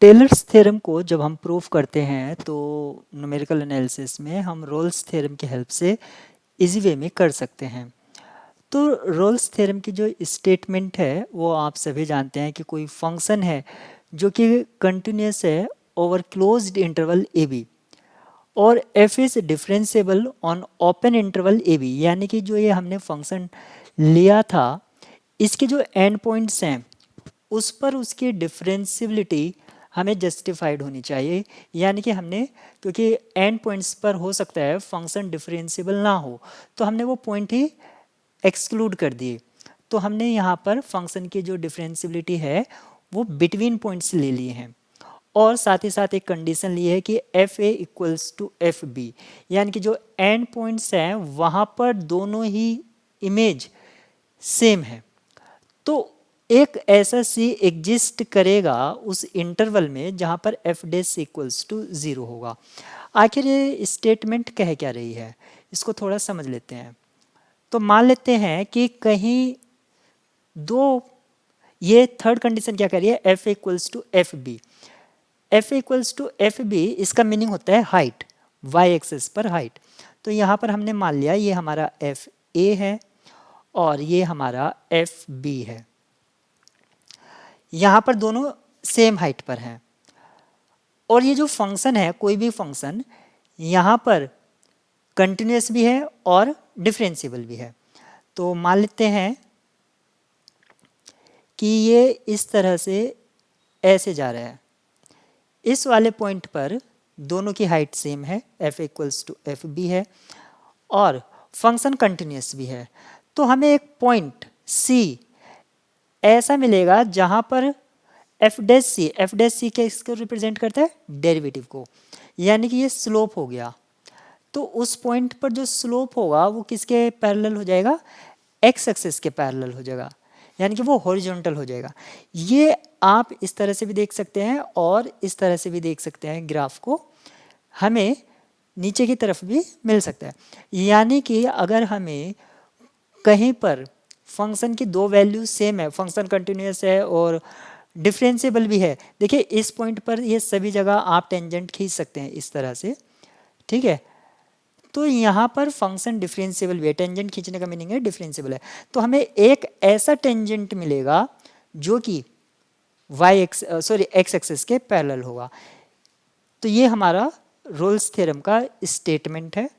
Tailors theorem को जब हम प्रूव करते हैं तो न्यूमेरिकल एनालिसिस में हम रोल्स थ्योरम की हेल्प से इजी वे में कर सकते हैं। तो रोल्स थ्योरम की जो स्टेटमेंट है वो आप सभी जानते हैं कि कोई फंक्शन है जो कि कंटिन्यूस है over closed interval A B और F is differentiable on open interval A B, यानी कि जो ये हमने फंक्शन लिया था इसके जो एंड पॉइंट्स हैं उस पर उसकी डिफरेंशियबिलिटी हमें जस्टिफाइड होनी चाहिए। यानी कि हमने, क्योंकि एंड पॉइंट्स पर हो सकता है फंक्शन डिफरेंशिएबल ना हो, तो हमने वो पॉइंट ही एक्सक्लूड कर दिए। तो हमने यहाँ पर फंक्शन की जो डिफरेंशियबिलिटी है वो बिटवीन पॉइंट्स ले लिए हैं और साथ ही साथ एक कंडीशन ली है कि F A equals to F B, यानी कि जो एंड पॉइंट्स हैं वहाँ पर दोनों ही इमेज सेम है। तो एक ऐसा सी एग्जिस्ट करेगा उस इंटरवल में जहाँ पर एफ डेस इक्वल्स टू 0 होगा। आखिर ये स्टेटमेंट कह क्या रही है, इसको थोड़ा समझ लेते हैं। तो मान लेते हैं कि कहीं दो, ये थर्ड कंडीशन क्या कह रही है, F equals to F B. F equals to F B इसका मीनिंग होता है हाइट, वाई एक्सिस पर हाइट। तो यहाँ पर हमने मान लिया ये हमारा एफ ए है और ये हमारा एफ बी है। यहाँ पर दोनों सेम हाइट पर हैं और ये जो फंक्शन है, कोई भी फंक्शन यहाँ पर कंटिन्यूस भी है और डिफरेंशिएबल भी है। तो मान लेते हैं कि ये इस तरह से ऐसे जा रहा है, इस वाले पॉइंट पर दोनों की हाइट सेम है, F equals to F B है और फंक्शन कंटिन्यूस भी है। तो हमें एक पॉइंट सी ऐसा मिलेगा जहाँ पर एफ डैश सी किसको रिप्रेजेंट करता है, डेरिवेटिव को, यानी कि ये स्लोप हो गया। तो उस पॉइंट पर जो स्लोप होगा वो किसके पैरेलल हो जाएगा, एक्स एक्सिस के पैरेलल हो जाएगा, यानी कि वो हॉरिजॉन्टल हो जाएगा। ये आप इस तरह से भी देख सकते हैं और इस तरह से भी देख सकते हैं, ग्राफ को हमें नीचे की तरफ भी मिल सकता है। यानी कि अगर हमें कहीं पर फंक्शन की दो वैल्यू सेम है, फंक्शन कंटिन्यूस है और डिफरेंशिएबल भी है, देखिए इस पॉइंट पर ये सभी जगह आप टेंजेंट खींच सकते हैं इस तरह से, ठीक है। तो यहाँ पर फंक्शन डिफरेंशिएबल भी है, टेंजेंट खींचने का मीनिंग है डिफरेंशिएबल है। तो हमें एक ऐसा टेंजेंट मिलेगा जो कि एक्स एक्सिस के पैरेलल होगा। तो ये हमारा रोल्स थ्योरम का स्टेटमेंट है।